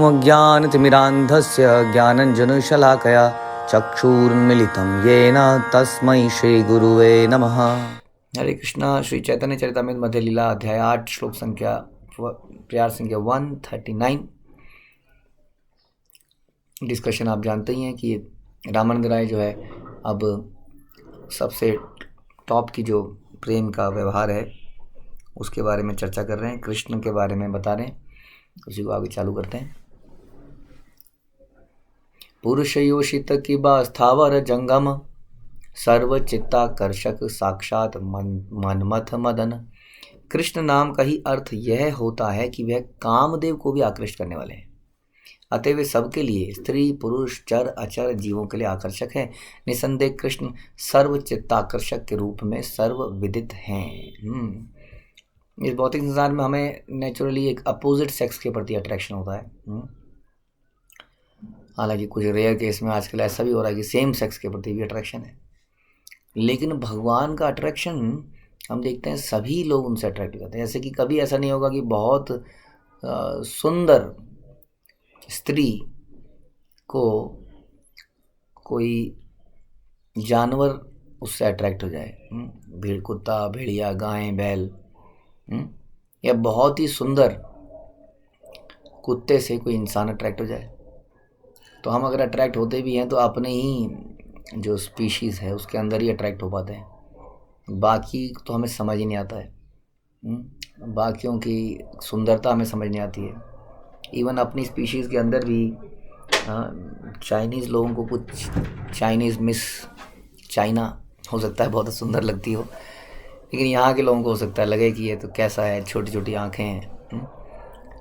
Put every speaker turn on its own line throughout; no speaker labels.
अज्ञानतिमिरान्धस्य ज्ञानञ्जनशलाकया चक्षुरुन्मीलितं येन तस्मै श्रीगुरुवे नमः। हरे कृष्णा। श्री चैतन्य चरितामृत मध्य लीला अध्याय 8 श्लोक संख्या प्यार संख्या 139। डिस्कशन आप जानते ही हैं कि रामानंद राय जो है अब सबसे टॉप की जो प्रेम का व्यवहार है उसके बारे में चर्चा कर रहे हैं, कृष्ण के बारे में बता रहे हैं। उसी को आगे चालू करते हैं। पुरुषयोषित किबा स्थावर जंगम सर्वचित्ताकर्षक साक्षात मनमथ मदन। कृष्ण नाम का ही अर्थ यह होता है कि वह कामदेव को भी आकृष्ट करने वाले हैं, अतः वे सबके लिए, स्त्री पुरुष चर अचर जीवों के लिए आकर्षक है। निसंदेह कृष्ण सर्वचित्ताकर्षक के रूप में सर्वविदित हैं। इस भौतिक संसार में हमें नेचुरली एक अपोजिट सेक्स के प्रति अट्रैक्शन होता है। हालांकि कुछ रेयर केस में आजकल ऐसा भी हो रहा है कि सेम सेक्स के प्रति भी अट्रैक्शन है, लेकिन भगवान का अट्रैक्शन हम देखते हैं सभी लोग उनसे अट्रैक्ट करते हैं। जैसे कि कभी ऐसा नहीं होगा कि बहुत सुंदर स्त्री को कोई जानवर उससे अट्रैक्ट हो जाए, भेड़ कुत्ता भेड़िया गाय बैल, या बहुत ही सुंदर कुत्ते से कोई इंसान अट्रैक्ट हो जाए, तो हम अगर अट्रैक्ट होते भी हैं तो अपने ही जो स्पीशीज़ है उसके अंदर ही अट्रैक्ट हो पाते हैं। बाकी तो हमें समझ ही नहीं आता है, बाकियों की सुंदरता हमें समझ नहीं आती है। इवन अपनी स्पीशीज़ के अंदर भी चाइनीज़ लोगों को कुछ चाइनीज़ मिस चाइना हो सकता है बहुत सुंदर लगती हो, लेकिन यहाँ के लोगों को हो सकता है लगे कि ये तो कैसा है, छोटी छोटी आँखें हैं।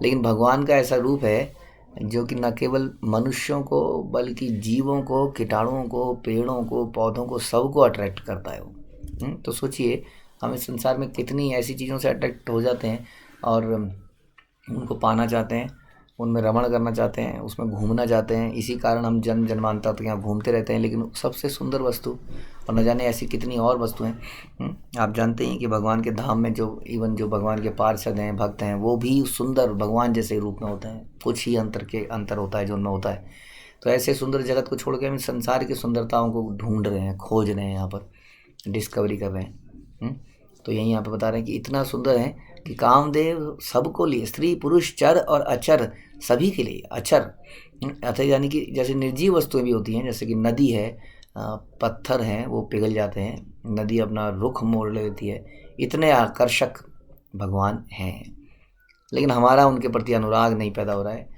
लेकिन भगवान का ऐसा रूप है जो कि न केवल मनुष्यों को बल्कि जीवों को, कीटाणुओं को, पेड़ों को, पौधों को, सबको अट्रैक्ट करता है वो। तो सोचिए हम इस संसार में कितनी ऐसी चीज़ों से अट्रैक्ट हो जाते हैं और उनको पाना चाहते हैं, उनमें रमण करना चाहते हैं, उसमें घूमना चाहते हैं। इसी कारण हम जन्म जन्मांतर तक यहाँ घूमते रहते हैं। लेकिन सबसे सुंदर वस्तु, और न जाने ऐसी कितनी और वस्तुएं आप जानते हैं कि भगवान के धाम में जो इवन जो भगवान के पार्षद हैं, भक्त हैं, वो भी सुंदर भगवान जैसे रूप में होते हैं। कुछ ही अंतर होता है जो उनमें होता है। तो ऐसे सुंदर जगत को छोड़ के हम संसार की सुंदरताओं को ढूंढ रहे हैं, खोज रहे हैं, यहाँ पर डिस्कवरी कर रहे हैं। तो यही यहाँ पर बता रहे हैं कि इतना सुंदर है कि कामदेव सबको लिए, स्त्री पुरुष चर और अचर सभी के लिए। अचर अचर यानी कि जैसे निर्जीव वस्तुएं भी होती हैं, जैसे कि नदी है, पत्थर हैं वो पिघल जाते हैं, नदी अपना रुख मोड़ लेती है, इतने आकर्षक भगवान हैं। लेकिन हमारा उनके प्रति अनुराग नहीं पैदा हो रहा है।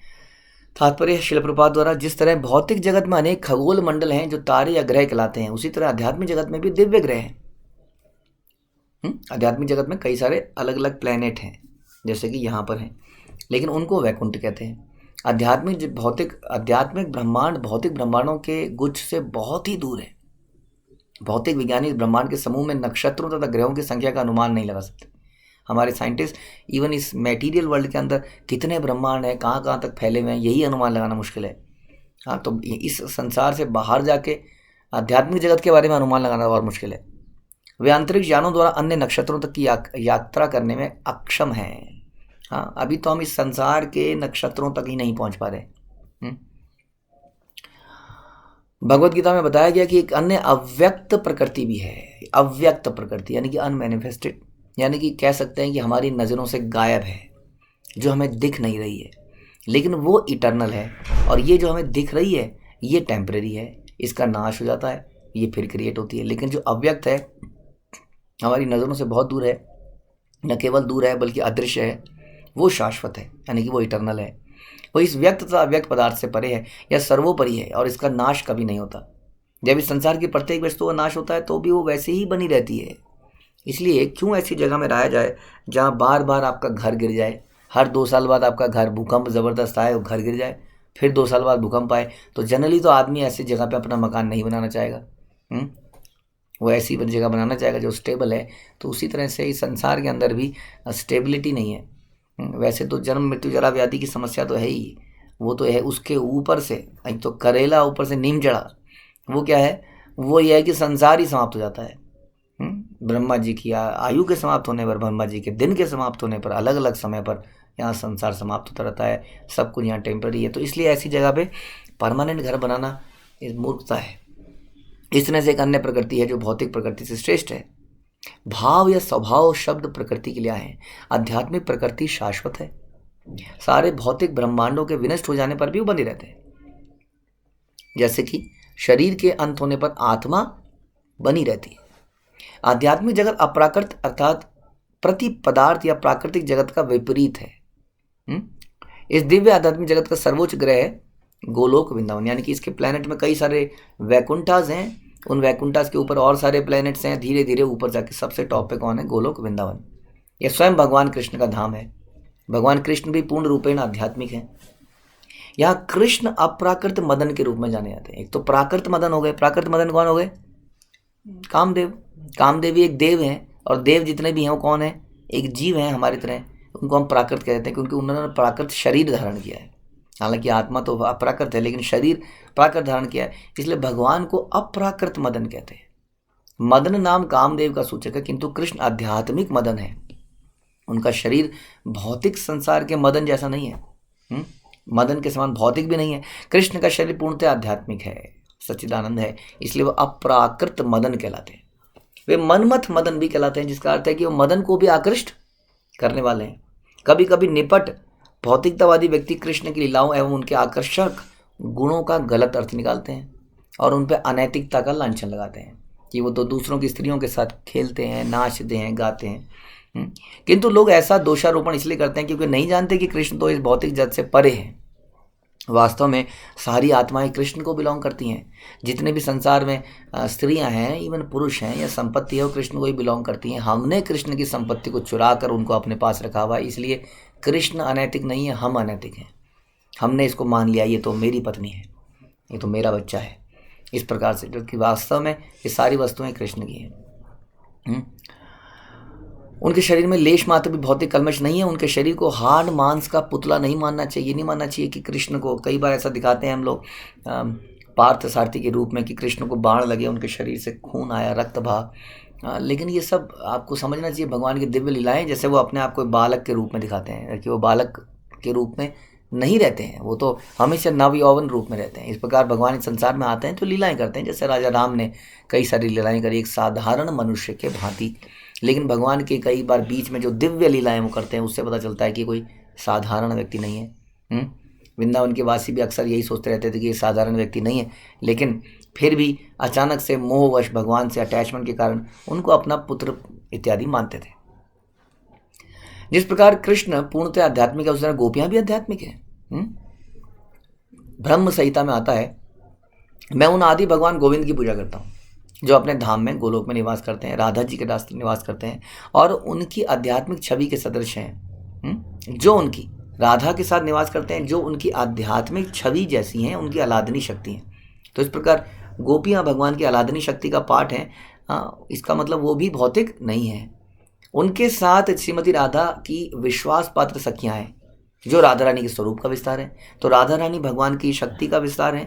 तात्पर्य शिल प्रभुपाद द्वारा जिस तरह भौतिक जगत में अनेक खगोल मंडल हैं जो तारे या ग्रह कहलाते हैं, उसी तरह आध्यात्मिक जगत में भी दिव्य ग्रह हैं। आध्यात्मिक जगत में कई सारे अलग अलग प्लैनेट हैं जैसे कि यहाँ पर हैं, लेकिन उनको वैकुंठ कहते हैं। आध्यात्मिक ब्रह्मांड भौतिक ब्रह्मांडों के गुच्छ से बहुत ही दूर है। भौतिक वैज्ञानिक ब्रह्मांड के समूह में नक्षत्रों तथा ग्रहों की संख्या का अनुमान नहीं लगा सकते। हमारे साइंटिस्ट इवन इस मटेरियल वर्ल्ड के अंदर कितने ब्रह्मांड हैं, कहाँ कहाँ तक फैले हुए हैं, यही अनुमान लगाना मुश्किल है। हाँ, तो इस संसार से बाहर जाके आध्यात्मिक जगत के बारे में अनुमान लगाना और मुश्किल है। वे अंतरिक्ष यानों द्वारा अन्य नक्षत्रों तक की यात्रा करने में अक्षम हैं। हाँ, अभी तो हम इस संसार के नक्षत्रों तक ही नहीं पहुंच पा रहे। भगवत गीता में बताया गया कि एक अन्य अव्यक्त प्रकृति भी है। अव्यक्त प्रकृति यानी कि अनमैनिफेस्टेड, यानी कि कह सकते हैं कि हमारी नज़रों से गायब है, जो हमें दिख नहीं रही है, लेकिन वो इटर्नल है। और ये जो हमें दिख रही है ये टेम्परेरी है, इसका नाश हो जाता है, ये फिर क्रिएट होती है। लेकिन जो अव्यक्त है हमारी नज़रों से बहुत दूर है, न केवल दूर है बल्कि अदृश्य है, वो शाश्वत है, यानी कि वो इटर्नल है। वो इस व्यक्त तथा अव्यक्त पदार्थ से परे है या सर्वोपरि है और इसका नाश कभी नहीं होता। जब इस संसार की प्रत्येक वस्तु का नाश होता है तो भी वो वैसे ही बनी रहती है। इसलिए क्यों ऐसी जगह में रहा जाए जहाँ बार बार आपका घर गिर जाए, हर 2 साल बाद आपका घर भूकंप ज़बरदस्त आए और घर गिर जाए, फिर 2 साल बाद भूकंप आए, तो जनरली तो आदमी ऐसी जगह पर अपना मकान नहीं बनाना चाहेगा। वो ऐसी जगह बनाना चाहेगा जो स्टेबल है। तो उसी तरह से इस संसार के अंदर भी स्टेबिलिटी नहीं है। वैसे तो जन्म मृत्यु जरा व्याधि की समस्या तो है ही, वो तो है, उसके ऊपर से एक तो करेला ऊपर से नीम चढ़ा। वो क्या है, वो ये है कि संसार ही समाप्त हो जाता है। ब्रह्मा जी की आयु के समाप्त होने पर, ब्रह्मा जी के दिन के समाप्त होने पर, अलग अलग समय पर यहाँ संसार समाप्त होता रहता है। सब कुछ यहाँ टेम्पररी है। तो इसलिए ऐसी जगह पे परमानेंट घर बनाना इस मूर्खता है। इस तरह से एक अन्य प्रकृति है जो भौतिक प्रकृति से श्रेष्ठ है। भाव या स्वभाव शब्द प्रकृति के लिए आए हैं। आध्यात्मिक प्रकृति शाश्वत है। सारे भौतिक ब्रह्मांडों के विनष्ट हो जाने पर भी वो बने रहते हैं। जैसे कि शरीर के अंत होने पर आत्मा बनी रहती है। आध्यात्मिक जगत अप्राकृत अर्थात प्रति पदार्थ या प्राकृतिक जगत का विपरीत है। इस दिव्य आध्यात्मिक जगत का सर्वोच्च ग्रह है गोलोक वृंदावन, यानी कि इसके प्लैनेट में कई सारे वैकुंठास हैं। उन वैकुंठास के ऊपर और सारे प्लैनेट्स हैं। धीरे धीरे ऊपर जाके सबसे टॉप पे कौन है? गोलोक वृंदावन। यह स्वयं भगवान कृष्ण का धाम है। भगवान कृष्ण भी पूर्ण रूपेण आध्यात्मिक है। यहाँ कृष्ण अप्राकृत मदन के रूप में जाने जाते हैं। एक तो प्राकृत मदन हो गए। प्राकृत मदन कौन हो गए? कामदेव। कामदेव भी एक देव हैं, और देव जितने भी हैं वो कौन है? एक जीव हैं हमारी तरह। उनको हम प्राकृत कहते हैं क्योंकि उन्होंने प्राकृत शरीर धारण किया है। हालांकि आत्मा तो अप्राकृत है, लेकिन शरीर प्राकृत धारण किया है। इसलिए भगवान को अप्राकृत मदन कहते हैं। मदन नाम कामदेव का सूचक है, किंतु कृष्ण आध्यात्मिक मदन है। उनका शरीर भौतिक संसार के मदन जैसा नहीं है। मदन के समान भौतिक भी नहीं है। कृष्ण का शरीर पूर्णतः आध्यात्मिक है, सच्चिदानंद है। इसलिए वह अप्राकृत मदन कहलाते हैं। वे मनमथ मदन भी कहलाते हैं, जिसका अर्थ है कि वो मदन को भी आकृष्ट करने वाले हैं। कभी कभी निपट भौतिकतावादी व्यक्ति कृष्ण की लीलाओं एवं उनके आकर्षक गुणों का गलत अर्थ निकालते हैं और उन पर अनैतिकता का लांछन लगाते हैं कि वो तो दूसरों की स्त्रियों के साथ खेलते हैं, नाचते हैं, गाते हैं। किंतु लोग ऐसा दोषारोपण इसलिए करते हैं क्योंकि नहीं जानते कि कृष्ण तो इस भौतिक जगत से परे है। वास्तव में सारी आत्माएं कृष्ण को बिलोंग करती हैं। जितने भी संसार में स्त्रियां हैं, इवन पुरुष हैं या संपत्ति है, वो कृष्ण को ही बिलोंग करती हैं। हमने कृष्ण की संपत्ति को चुरा कर उनको अपने पास रखा हुआ है। इसलिए कृष्ण अनैतिक नहीं है, हम अनैतिक हैं। हमने इसको मान लिया, ये तो मेरी पत्नी है, ये तो मेरा बच्चा है, इस प्रकार से, जो कि वास्तव में ये सारी वस्तुएं कृष्ण की हैं। उनके शरीर में लेश मात्र भी भौतिक कलमश नहीं है। उनके शरीर को हाड़ मांस का पुतला नहीं मानना चाहिए। नहीं मानना चाहिए कि कृष्ण को, कई बार ऐसा दिखाते हैं हम लोग पार्थ सारथी के रूप में कि कृष्ण को बाण लगे, उनके शरीर से खून आया, रक्त बहा। लेकिन ये सब आपको समझना चाहिए भगवान की दिव्य लीलाएं। जैसे वो अपने आप को बालक के रूप में दिखाते हैं, कि वो बालक के रूप में नहीं रहते हैं, वो तो हमेशा नव यौवन रूप में रहते हैं। इस प्रकार भगवान इस संसार में आते हैं तो लीलाएं करते हैं। जैसे राजा राम ने कई सारी लीलाएं करी एक साधारण मनुष्य के भांति। लेकिन भगवान के कई बार बीच में जो दिव्य लीलाएं वो करते हैं, उससे पता चलता है कि कोई साधारण व्यक्ति नहीं है। वृंदावन के वासी भी अक्सर यही सोचते रहते थे कि ये साधारण व्यक्ति नहीं है, लेकिन फिर भी अचानक से मोहवश भगवान से अटैचमेंट के कारण उनको अपना पुत्र इत्यादि मानते थे। जिस प्रकार कृष्ण पूर्णतः आध्यात्मिक है, उस तरह गोपियां भी आध्यात्मिक है। ब्रह्म संहिता में आता है, मैं उन आदि भगवान गोविंद की पूजा करता हूँ जो अपने धाम में गोलोक में निवास करते हैं, राधा जी के रास्ते निवास करते हैं और उनकी आध्यात्मिक छवि के सदृश हैं। जो उनकी राधा के साथ निवास करते हैं, जो उनकी आध्यात्मिक छवि जैसी हैं, उनकी आलादनी शक्ति हैं। तो इस प्रकार गोपियाँ भगवान की आलादनी शक्ति का पाठ हैं। इसका मतलब वो भी भौतिक नहीं है। उनके साथ श्रीमती राधा की विश्वास पात्र सखियाँ हैं जो राधा रानी के स्वरूप का विस्तार है। तो राधा रानी भगवान की शक्ति का विस्तार है,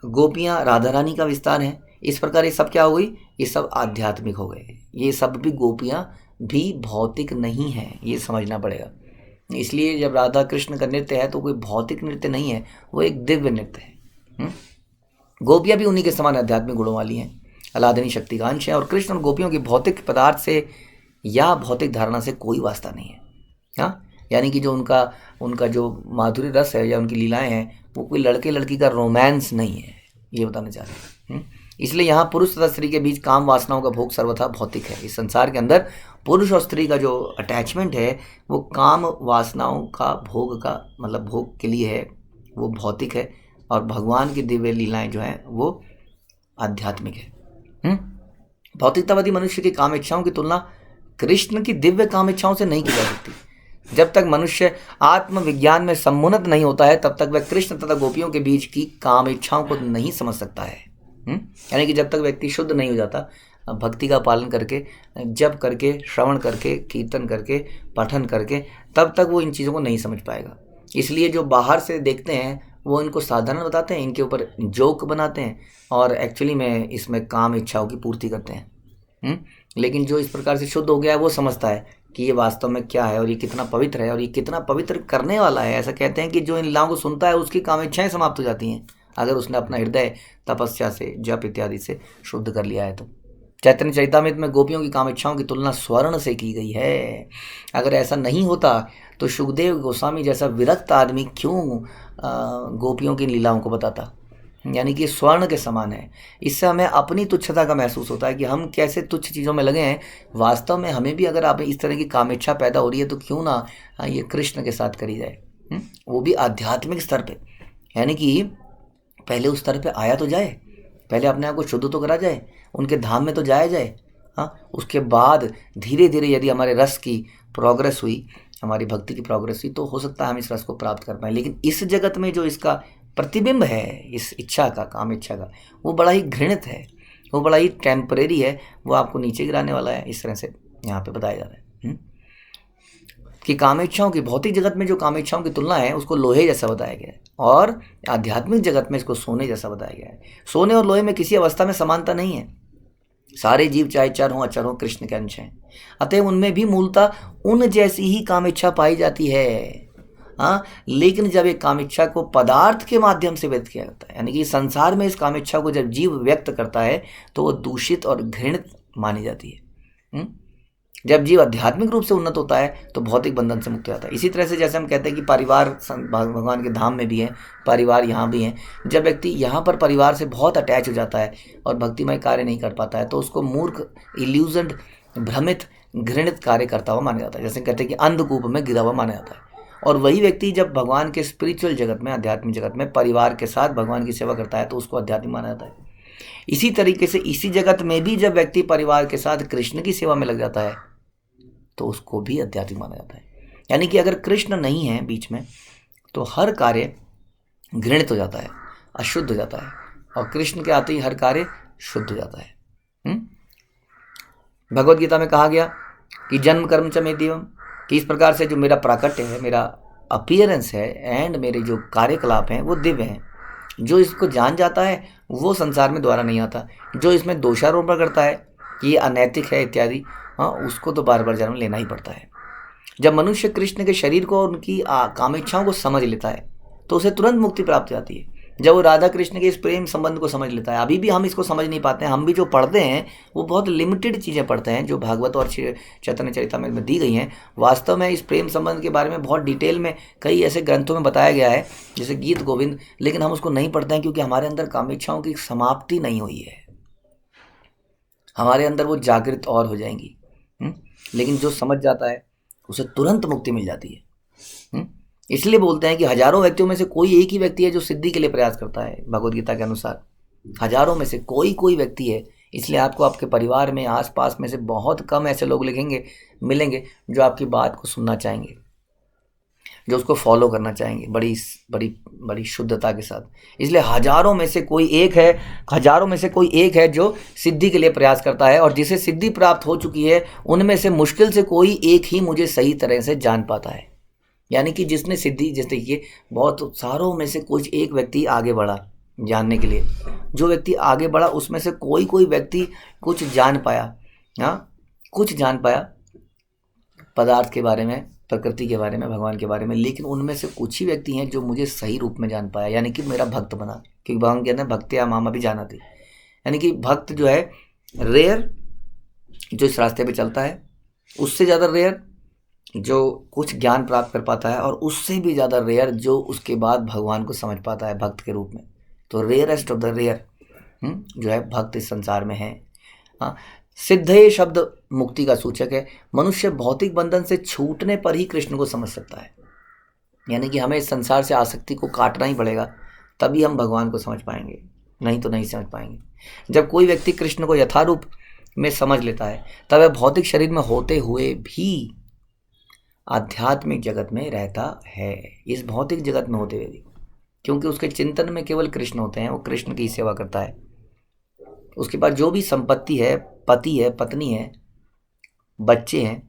गोपियाँ राधा रानी का विस्तार है। इस प्रकार ये सब क्या हो गई? ये सब आध्यात्मिक हो गए। ये सब भी गोपियाँ भी भौतिक नहीं हैं, ये समझना पड़ेगा। इसलिए जब राधा कृष्ण का नृत्य है तो कोई भौतिक नृत्य नहीं है, वो एक दिव्य नृत्य है। गोपियाँ भी उन्हीं के समान आध्यात्मिक गुणों वाली हैं, आलादनी शक्ति का अंश है। और कृष्ण और गोपियों की भौतिक पदार्थ से या भौतिक धारणा से कोई वास्ता नहीं है। हाँ, यानी कि जो उनका जो माधुरी रस है या उनकी लीलाएं हैं, वो कोई लड़के लड़की का रोमांस नहीं है, ये बताना चाह रहे हैं। इसलिए यहाँ पुरुष तथा स्त्री के बीच काम वासनाओं का भोग सर्वथा भौतिक है। इस संसार के अंदर पुरुष और स्त्री का जो अटैचमेंट है वो काम वासनाओं का भोग का मतलब भोग के लिए है, वो भौतिक है। और भगवान की दिव्य लीलाएं जो हैं वो आध्यात्मिक है। भौतिकतावादी मनुष्य की काम इच्छाओं की तुलना कृष्ण की दिव्य काम इच्छाओं से नहीं की जा सकती। जब तक मनुष्य आत्मविज्ञान में सम्मुन्नत नहीं होता है, तब तक वह कृष्ण तथा गोपियों के बीच की काम इच्छाओं को नहीं समझ सकता है। यानी कि जब तक व्यक्ति शुद्ध नहीं हो जाता, भक्ति का पालन करके, जप करके, श्रवण करके, कीर्तन करके, पठन करके, तब तक वो इन चीज़ों को नहीं समझ पाएगा। इसलिए जो बाहर से देखते हैं वो इनको साधारण बताते हैं, इनके ऊपर जोक बनाते हैं और एक्चुअली में इसमें काम इच्छाओं की पूर्ति करते हैं। लेकिन जो इस प्रकार से शुद्ध हो गया है वो समझता है कि ये वास्तव में क्या है और ये कितना पवित्र है और ये कितना पवित्र करने वाला है। ऐसा कहते हैं कि जो इन लीलाओं को सुनता है उसकी कामेच्छाएं समाप्त हो जाती हैं, अगर उसने अपना हृदय तपस्या से, जप इत्यादि से शुद्ध कर लिया है तो। चैतन्य चरितामृत में गोपियों की कामेच्छाओं की तुलना स्वर्ण से की गई है। अगर ऐसा नहीं होता तो सुखदेव गोस्वामी जैसा विरक्त आदमी क्यों गोपियों की लीलाओं को बताता। यानी कि स्वर्ण के समान है। इससे हमें अपनी तुच्छता का महसूस होता है कि हम कैसे तुच्छ चीज़ों में लगे हैं। वास्तव में हमें भी अगर आप इस तरह की कामेच्छा पैदा हो रही है तो क्यों ना ये कृष्ण के साथ करी जाए, वो भी आध्यात्मिक स्तर पे। यानी कि पहले उस स्तर पे आया तो जाए, पहले अपने आप को शुद्ध तो करा जाए, उनके धाम में तो जाया जाए। हाँ, उसके बाद धीरे धीरे यदि हमारे रस की प्रोग्रेस हुई, हमारी भक्ति की प्रोग्रेस हुई, तो हो सकता है हम इस रस को प्राप्त कर पाएँ। लेकिन इस जगत में जो इसका प्रतिबिंब है इस इच्छा का, काम इच्छा का, वो बड़ा ही घृणित है, वो बड़ा ही टेम्परेरी है, वो आपको नीचे गिराने वाला है। इस तरह से यहाँ पे बताया जा रहा है कि कामेच्छाओं की, भौतिक जगत में जो कामेच्छाओं की तुलना है उसको लोहे जैसा बताया गया है, और आध्यात्मिक जगत में इसको सोने जैसा बताया गया है। सोने और लोहे में किसी अवस्था में समानता नहीं है। सारे जीव चाहे चर हों अचर हों कृष्ण के अंश हैं, अतएव उनमें भी मूलतः उन जैसी ही कामेच्छा पाई जाती है। हाँ, लेकिन जब एक कामेच्छा को पदार्थ के माध्यम से व्यक्त किया जाता है, यानी कि संसार में इस कामेच्छा को जब जीव व्यक्त करता है तो वो दूषित और घृणित मानी जाती है। जब जीव आध्यात्मिक रूप से उन्नत होता है तो भौतिक बंधन से मुक्त हो जाता है। इसी तरह से जैसे हम कहते हैं कि परिवार भगवान के धाम में भी है, परिवार यहाँ भी है। जब व्यक्ति यहाँ पर परिवार से बहुत अटैच हो जाता है और भक्तिमय कार्य नहीं कर पाता है तो उसको मूर्ख, इल्यूजन, भ्रमित, घृणित कार्य करता हुआ माना जाता है। जैसे कहते हैं कि अंधकूप में गिरा हुआ माना जाता है। और वही व्यक्ति जब भगवान के स्पिरिचुअल जगत में, आध्यात्मिक जगत में परिवार के साथ भगवान की सेवा करता है तो उसको आध्यात्मिक माना जाता है। इसी तरीके से इसी जगत में भी जब व्यक्ति परिवार के साथ कृष्ण की सेवा में लग जाता है तो उसको भी आध्यात्मिक माना जाता है। यानी कि अगर कृष्ण नहीं है बीच में तो हर कार्य घृणित हो जाता है, अशुद्ध हो जाता है, और कृष्ण के आते ही हर कार्य शुद्ध हो जाता है। भगवद गीता में कहा गया कि जन्म कर्म च मे दिव्यम, कि इस प्रकार से जो मेरा प्राकट्य है, मेरा अपीयरेंस है एंड मेरे जो कार्यकलाप हैं वो दिव्य हैं। जो इसको जान जाता है वो संसार में दोबारा नहीं आता। जो इसमें दोषारोपण करता है कि ये अनैतिक है इत्यादि, हाँ, उसको तो बार बार जन्म लेना ही पड़ता है। जब मनुष्य कृष्ण के शरीर को और उनकी कामेच्छाओं को समझ लेता है तो उसे तुरंत मुक्ति प्राप्त हो जाती है। जब वो राधा कृष्ण के इस प्रेम संबंध को समझ लेता है, अभी भी हम इसको समझ नहीं पाते हैं। हम भी जो पढ़ते हैं वो बहुत लिमिटेड चीज़ें पढ़ते हैं जो भागवत और चैतन्य चरितामृत में दी गई हैं। वास्तव में इस प्रेम संबंध के बारे में बहुत डिटेल में कई ऐसे ग्रंथों में बताया गया है जैसे गीत गोविंद, लेकिन हम उसको नहीं पढ़ते हैं क्योंकि हमारे अंदर कामेच्छाओं की समाप्ति नहीं हुई है। हमारे अंदर वो जागृत और हो जाएंगी। लेकिन जो समझ जाता है उसे तुरंत मुक्ति मिल जाती है। इसलिए बोलते हैं कि हजारों व्यक्तियों में से कोई एक ही व्यक्ति है जो सिद्धि के लिए प्रयास करता है। भगवद गीता के अनुसार हजारों में से कोई व्यक्ति है। इसलिए आपको आपके परिवार में, आसपास में से बहुत कम ऐसे लोग मिलेंगे जो आपकी बात को सुनना चाहेंगे, जो उसको फॉलो करना चाहेंगे बड़ी बड़ी बड़ी शुद्धता के साथ। इसलिए हजारों में से कोई एक है जो सिद्धि के लिए प्रयास करता है, और जिसे सिद्धि प्राप्त हो चुकी है उनमें से मुश्किल से कोई एक ही मुझे सही तरह से जान पाता है। यानी कि जिसने सिद्धि, जैसे देखिए बहुत सारों में से कुछ एक व्यक्ति आगे बढ़ा जानने के लिए। जो व्यक्ति आगे बढ़ा उसमें से कोई व्यक्ति कुछ जान पाया, हाँ, कुछ जान पाया पदार्थ के बारे में, प्रकृति के बारे में, भगवान के बारे में। लेकिन उनमें से कुछ ही व्यक्ति हैं जो मुझे सही रूप में जान पाया, यानी कि मेरा भक्त बना। क्योंकि भगवान कहते हैं भक्तिया मामा भी जाना थी। यानी कि भक्त जो है रेयर, जो इस रास्ते पे चलता है, उससे ज़्यादा रेयर जो कुछ ज्ञान प्राप्त कर पाता है, और उससे भी ज़्यादा रेयर जो उसके बाद भगवान को समझ पाता है भक्त के रूप में। तो रेयरेस्ट ऑफ द रेयर जो है भक्त इस संसार में है। हाँ, सिद्धे शब्द मुक्ति का सूचक है। मनुष्य भौतिक बंधन से छूटने पर ही कृष्ण को समझ सकता है। यानी कि हमें इस संसार से आसक्ति को काटना ही पड़ेगा, तभी हम भगवान को समझ पाएंगे, नहीं तो नहीं समझ पाएंगे। जब कोई व्यक्ति कृष्ण को यथारूप में समझ लेता है तब वह भौतिक शरीर में होते हुए भी आध्यात्मिक जगत में रहता है। इस भौतिक जगत में होते हुए भी, क्योंकि उसके चिंतन में केवल कृष्ण होते हैं, वो कृष्ण की सेवा करता है। उसके पास जो भी संपत्ति है, पति है, पत्नी है, बच्चे हैं,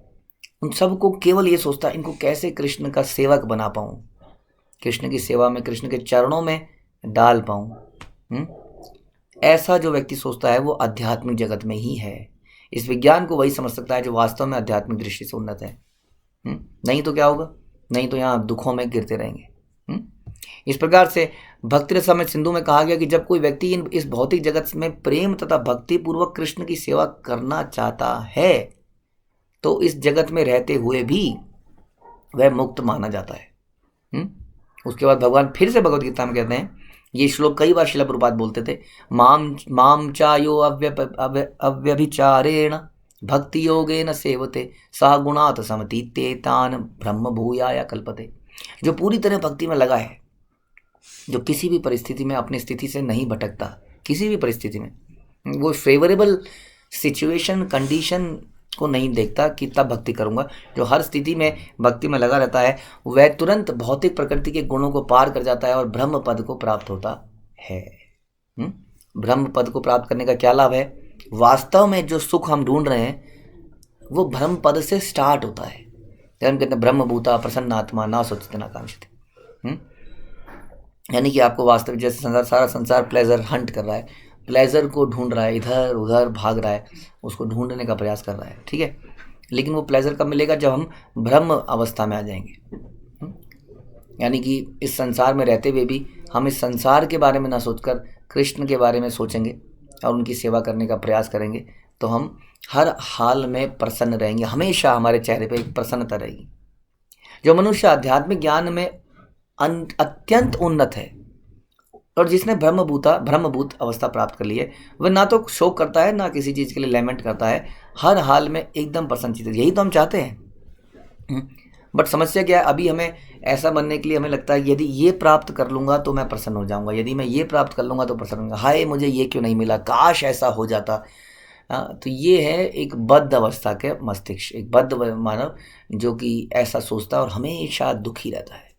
उन सबको केवल ये सोचता है इनको कैसे कृष्ण का सेवक बना पाऊँ, कृष्ण की सेवा में, कृष्ण के चरणों में डाल पाऊँ। ऐसा जो व्यक्ति सोचता है वो आध्यात्मिक जगत में ही है। इस विज्ञान को वही समझ सकता है जो वास्तव में आध्यात्मिक दृष्टि से उन्नत है। नहीं तो क्या होगा, नहीं तो यहाँ दुखों में गिरते रहेंगे। इस प्रकार से भक्ति रसामृत सिंधु में कहा गया कि जब कोई व्यक्ति इस भौतिक जगत में प्रेम तथा भक्ति पूर्वक कृष्ण की सेवा करना चाहता है तो इस जगत में रहते हुए भी वह मुक्त माना जाता है। उसके बाद भगवान फिर से भगवद गीता में कहते हैं, ये श्लोक कई बार श्रील प्रभुपाद बोलते थे, माम चायो अव्यभिचारेण भक्ति योगेन सेवते सा गुणात समतीते तान ब्रह्म भूयाय कल्पते। जो पूरी तरह भक्ति में लगा है, जो किसी भी परिस्थिति में अपनी स्थिति से नहीं भटकता, किसी भी परिस्थिति में वो फेवरेबल सिचुएशन कंडीशन को नहीं देखता कि तब भक्ति करूंगा, जो हर स्थिति में भक्ति में लगा रहता है वह तुरंत भौतिक प्रकृति के गुणों को पार कर जाता है और ब्रह्म पद को प्राप्त होता है। ब्रह्म पद को प्राप्त करने का क्या लाभ है? वास्तव में जो सुख हम ढूंढ रहे हैं वो ब्रह्म पद से स्टार्ट होता है। हम कहते हैं ब्रह्म भूता प्रसन्नात्मा ना सोचते ना कांक्षते। यानी कि आपको वास्तविक, जैसे सारा संसार प्लेजर हंट कर रहा है, प्लेजर को ढूंढ रहा है, इधर उधर भाग रहा है, उसको ढूंढने का प्रयास कर रहा है, ठीक है। लेकिन वो प्लेजर कब मिलेगा? जब हम ब्रह्म अवस्था में आ जाएंगे। यानी कि इस संसार में रहते हुए भी हम इस संसार के बारे में ना सोचकर कृष्ण के बारे में सोचेंगे और उनकी सेवा करने का प्रयास करेंगे तो हम हर हाल में प्रसन्न रहेंगे। हमेशा हमारे चेहरे पे एक प्रसन्नता रहेगी। जो मनुष्य आध्यात्मिक ज्ञान में अत्यंत उन्नत है और जिसने ब्रह्मभूत अवस्था प्राप्त कर ली है, वह ना तो शोक करता है ना किसी चीज़ के लिए लैमेंट करता है, हर हाल में एकदम प्रसन्नचित्त। यही तो हम चाहते हैं। बट समस्या क्या है? अभी हमें ऐसा बनने के लिए हमें लगता है यदि ये प्राप्त कर लूँगा तो मैं प्रसन्न हो जाऊँगा, यदि मैं ये प्राप्त कर लूँगा तो प्रसन्न होगा, हाय मुझे ये क्यों नहीं मिला, काश ऐसा हो जाता। तो ये है एक बद्ध अवस्था के मस्तिष्क, एक बद्ध मानव जो कि ऐसा सोचता है और हमेशा दुखी रहता है,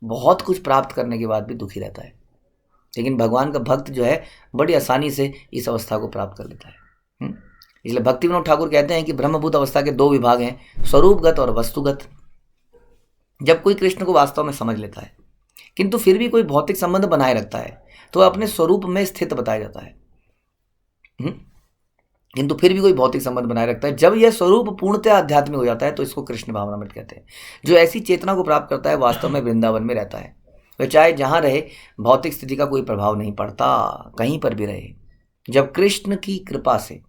बहुत कुछ प्राप्त करने के बाद भी दुखी रहता है। लेकिन भगवान का भक्त जो है बड़ी आसानी से इस अवस्था को प्राप्त कर लेता है। इसलिए भक्ति विनोद ठाकुर कहते हैं कि ब्रह्मभूत अवस्था के दो विभाग हैं, स्वरूपगत और वस्तुगत। जब कोई कृष्ण को वास्तव में समझ लेता है किंतु फिर भी कोई भौतिक संबंध बनाए रखता है तो अपने स्वरूप में स्थित बताया जाता है। किंतु फिर भी कोई भौतिक संबंध बनाए रखता है, जब यह स्वरूप पूर्णतः आध्यात्मिक हो जाता है तो इसको कृष्ण भावनामृत कहते हैं। जो ऐसी चेतना को प्राप्त करता है वास्तव में वृंदावन में रहता है। वह चाहे जहाँ रहे भौतिक स्थिति का कोई प्रभाव नहीं पड़ता, कहीं पर भी रहे। जब कृष्ण की कृपा से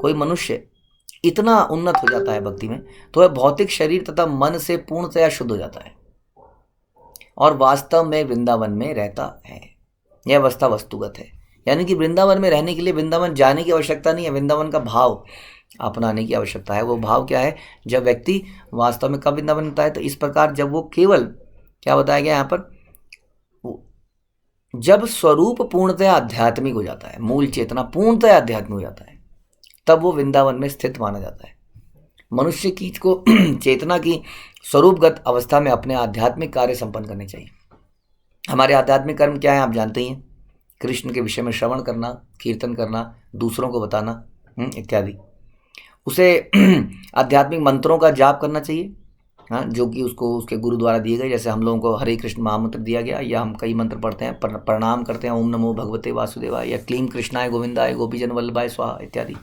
कोई मनुष्य इतना उन्नत हो जाता है भक्ति में तो वह भौतिक शरीर तथा मन से पूर्णतया शुद्ध हो जाता है और वास्तव में वृंदावन में रहता है। यह अवस्था वस्तुगत है। यानी कि वृंदावन में रहने के लिए वृंदावन जाने की आवश्यकता नहीं है, वृंदावन का भाव अपनाने की आवश्यकता है। वो भाव क्या है? जब व्यक्ति वास्तव में कब वृंदावन होता है तो इस प्रकार, जब वो केवल क्या बताया गया यहाँ पर, जब स्वरूप पूर्णतः आध्यात्मिक हो जाता है, मूल चेतना पूर्णतः आध्यात्मिक हो जाता है, तब वो वृंदावन में स्थित माना जाता है। मनुष्य की को चेतना की स्वरूपगत अवस्था में अपने आध्यात्मिक कार्य संपन्न करने चाहिए। हमारे आध्यात्मिक कर्म क्या है आप जानते ही हैं, कृष्ण के विषय में श्रवण करना, कीर्तन करना, दूसरों को बताना इत्यादि। उसे आध्यात्मिक मंत्रों का जाप करना चाहिए, हाँ, जो कि उसको उसके गुरु द्वारा दिए गए। जैसे हम लोगों को हरे कृष्ण महामंत्र दिया गया, या हम कई मंत्र पढ़ते हैं, प्रणाम करते हैं, ओम नमो भगवते वासुदेवाय, या क्लीम कृष्णाय गोविंदाय गोपीजन वल्लभाय स्वाहा इत्यादि,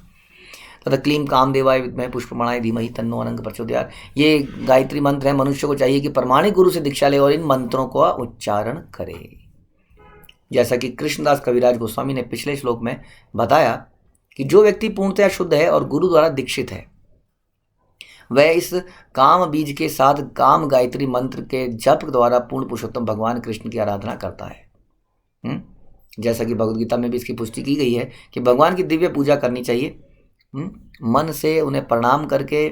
तथा क्लीम कामदेवाय विद्महे पुष्पमाणाय धीमहि तन्नो अनंत प्रचोदयात्। ये गायत्री मंत्र है। मनुष्य को चाहिए कि प्रमाणिक गुरु से दीक्षा ले और इन मंत्रों का उच्चारण करे। जैसा कि कृष्णदास कविराज गोस्वामी ने पिछले श्लोक में बताया कि जो व्यक्ति पूर्णतया शुद्ध है और गुरु द्वारा दीक्षित है, वह इस काम बीज के साथ काम गायत्री मंत्र के जप द्वारा पूर्ण पुरुषोत्तम भगवान कृष्ण की आराधना करता है। जैसा कि भगवद गीता में भी इसकी पुष्टि की गई है कि भगवान की दिव्य पूजा करनी चाहिए, मन से उन्हें प्रणाम करके,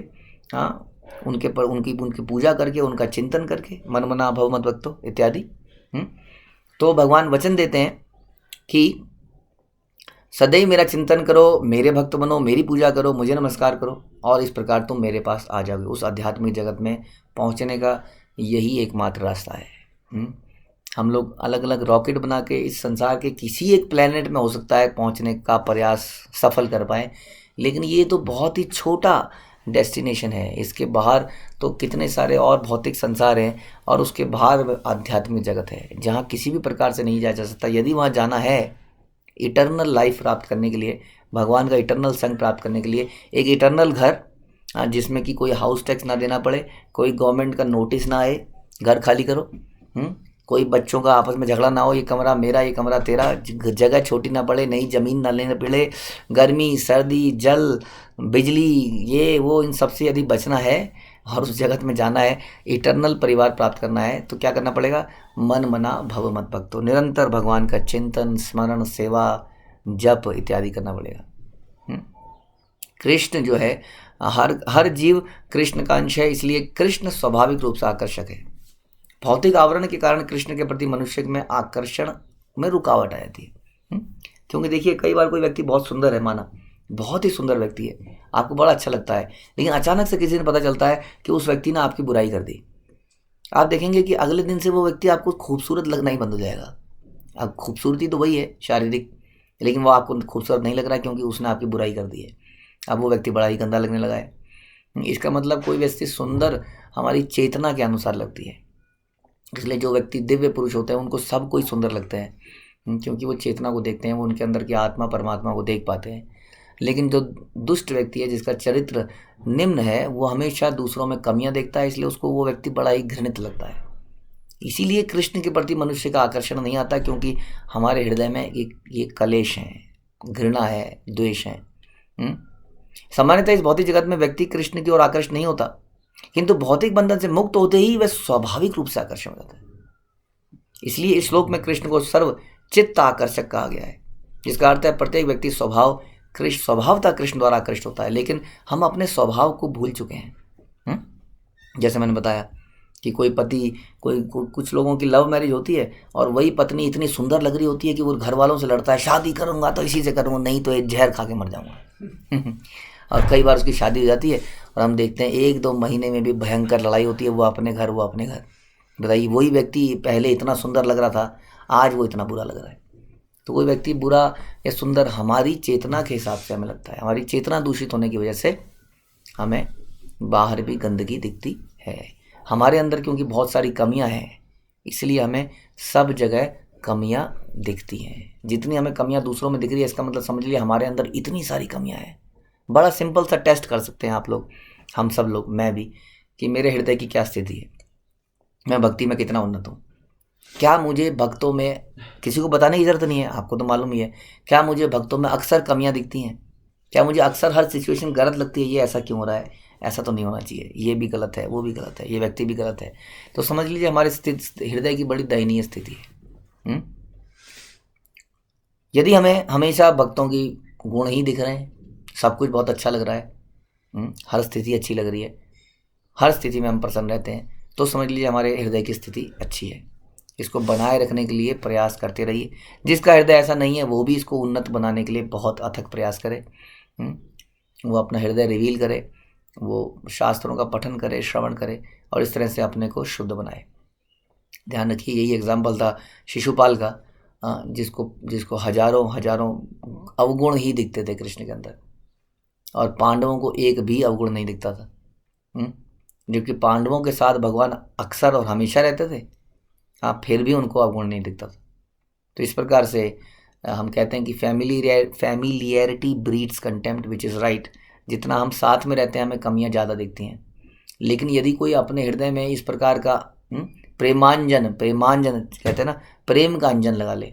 हाँ, उनकी पूजा करके, उनका चिंतन करके, मन मना भव मद भक्तो इत्यादि। तो भगवान वचन देते हैं कि सदैव मेरा चिंतन करो, मेरे भक्त बनो, मेरी पूजा करो, मुझे नमस्कार करो और इस प्रकार तुम मेरे पास आ जाओगे। उस आध्यात्मिक जगत में पहुंचने का यही एकमात्र रास्ता है। हम लोग अलग अलग रॉकेट बना के इस संसार के किसी एक प्लेनेट में हो सकता है पहुंचने का प्रयास सफल कर पाएँ, लेकिन ये तो बहुत ही छोटा डेस्टिनेशन है। इसके बाहर तो कितने सारे और भौतिक संसार हैं और उसके बाहर आध्यात्मिक जगत है जहाँ किसी भी प्रकार से नहीं जाया जा सकता। यदि वहाँ जाना है इटर्नल लाइफ प्राप्त करने के लिए, भगवान का इटर्नल संग प्राप्त करने के लिए, एक इटर्नल घर जिसमें कि कोई हाउस टैक्स ना देना पड़े, कोई गवर्नमेंट का नोटिस ना आए, घर खाली करो, कोई बच्चों का आपस में झगड़ा ना हो, ये कमरा मेरा ये कमरा तेरा, जगह छोटी ना पड़े, नई ज़मीन ना लेना पड़े, गर्मी सर्दी जल बिजली ये वो इन सबसे यदि बचना है और उस जगत में जाना है, इटर्नल परिवार प्राप्त करना है, तो क्या करना पड़ेगा? मन मना भव मत भक्तो, निरंतर भगवान का चिंतन स्मरण सेवा जप इत्यादि करना पड़ेगा। कृष्ण जो है, हर जीव कृष्ण का अंश है, इसलिए कृष्ण स्वाभाविक रूप से आकर्षक है। भौतिक आवरण के कारण कृष्ण के प्रति मनुष्य में आकर्षण में रुकावट आ जाती है। क्योंकि देखिए, कई बार कोई व्यक्ति बहुत सुंदर है, माना बहुत ही सुंदर व्यक्ति है, आपको बड़ा अच्छा लगता है, लेकिन अचानक से किसी ने पता चलता है कि उस व्यक्ति ने आपकी बुराई कर दी। आप देखेंगे कि अगले दिन से वो व्यक्ति आपको खूबसूरत लगना ही बंद हो जाएगा। अब खूबसूरती तो वही है शारीरिक, लेकिन वो आपको खूबसूरत नहीं लग रहा है क्योंकि उसने आपकी बुराई कर दी है। अब वो व्यक्ति बड़ा ही गंदा लगने लगा है। इसका मतलब कोई व्यक्ति सुंदर हमारी चेतना के अनुसार लगती है, इसलिए जो व्यक्ति दिव्य पुरुष होते हैं उनको सब कोई सुंदर लगते हैं, क्योंकि वो चेतना को देखते हैं, वो उनके अंदर की आत्मा परमात्मा को देख पाते हैं। लेकिन जो दुष्ट व्यक्ति है, जिसका चरित्र निम्न है, वो हमेशा दूसरों में कमियां देखता है, इसलिए उसको वो व्यक्ति बड़ा ही घृणित लगता है। इसीलिए कृष्ण के प्रति मनुष्य का आकर्षण नहीं आता, क्योंकि हमारे हृदय में ये कलेश है, घृणा है, द्वेष है। सामान्यतः इस भौतिक जगत में व्यक्ति कृष्ण की ओर आकर्षित नहीं होता, किंतु भौतिक बंधन से मुक्त होते ही वह स्वाभाविक रूप से आकर्षण हो जाता है। इसलिए इस श्लोक में कृष्ण को सर्व चित्त आकर्षक कहा गया है, जिसका अर्थ है प्रत्येक व्यक्ति स्वभावतः कृष्ण द्वारा आकर्षित होता है, लेकिन हम अपने स्वभाव को भूल चुके हैं। जैसे मैंने बताया कि कोई पति कुछ लोगों की लव मैरिज होती है और वही पत्नी इतनी सुंदर लग रही होती है कि वो घर वालों से लड़ता है, शादी करूंगा तो इसी से करूंगा, नहीं तो एक जहर खा के मर जाऊंगा। और कई बार उसकी शादी हो जाती है और हम देखते हैं 1-2 महीने में भी भयंकर लड़ाई होती है, वो अपने घर। बताइए, वही व्यक्ति पहले इतना सुंदर लग रहा था, आज वो इतना बुरा लग रहा है। तो कोई व्यक्ति बुरा या सुंदर हमारी चेतना के हिसाब से हमें लगता है। हमारी चेतना दूषित होने की वजह से हमें बाहर भी गंदगी दिखती है। हमारे अंदर क्योंकि बहुत सारी कमियां हैं, इसलिए हमें सब जगह कमियां दिखती हैं। जितनी हमें कमियां दूसरों में दिख रही है, इसका मतलब समझ लीजिए हमारे अंदर इतनी सारी कमियां हैं। बड़ा सिंपल सा टेस्ट कर सकते हैं आप लोग, हम सब लोग, मैं भी, कि मेरे हृदय की क्या स्थिति है, मैं भक्ति में कितना उन्नत हूँ। क्या मुझे भक्तों में, किसी को बताने की जरूरत नहीं है, आपको तो मालूम ही है, क्या मुझे भक्तों में अक्सर कमियां दिखती हैं? क्या मुझे अक्सर हर सिचुएशन गलत लगती है? ये ऐसा क्यों हो रहा है, ऐसा तो नहीं होना चाहिए, ये भी गलत है, वो भी गलत है, ये व्यक्ति भी गलत है। तो समझ लीजिए हमारे हृदय की बड़ी दयनीय स्थिति है। यदि हमें हमेशा भक्तों की गुण ही दिख रहे हैं, सब कुछ बहुत अच्छा लग रहा है, हर स्थिति अच्छी लग रही है, हर स्थिति में हम प्रसन्न रहते हैं, तो समझ लीजिए हमारे हृदय की स्थिति अच्छी है। इसको बनाए रखने के लिए प्रयास करते रहिए। जिसका हृदय ऐसा नहीं है वो भी इसको उन्नत बनाने के लिए बहुत अथक प्रयास करे। वो अपना हृदय रिवील करे, वो शास्त्रों का पठन करे, श्रवण करे और इस तरह से अपने को शुद्ध बनाए। ध्यान रखिए, यही एग्जाम्पल था शिशुपाल का, जिसको हजारों अवगुण ही दिखते थे कृष्ण के अंदर, और पांडवों को एक भी अवगुण नहीं दिखता था, जबकि पांडवों के साथ भगवान अक्सर और हमेशा रहते थे, फिर भी उनको अवगुण नहीं दिखता था। तो इस प्रकार से हम कहते हैं कि familiarity breeds contempt, which is right. जितना हम साथ में रहते हैं हमें कमियां ज़्यादा दिखती हैं, लेकिन यदि कोई अपने हृदय में इस प्रकार का प्रेमांजन कहते हैं ना, प्रेम का अंजन लगा ले,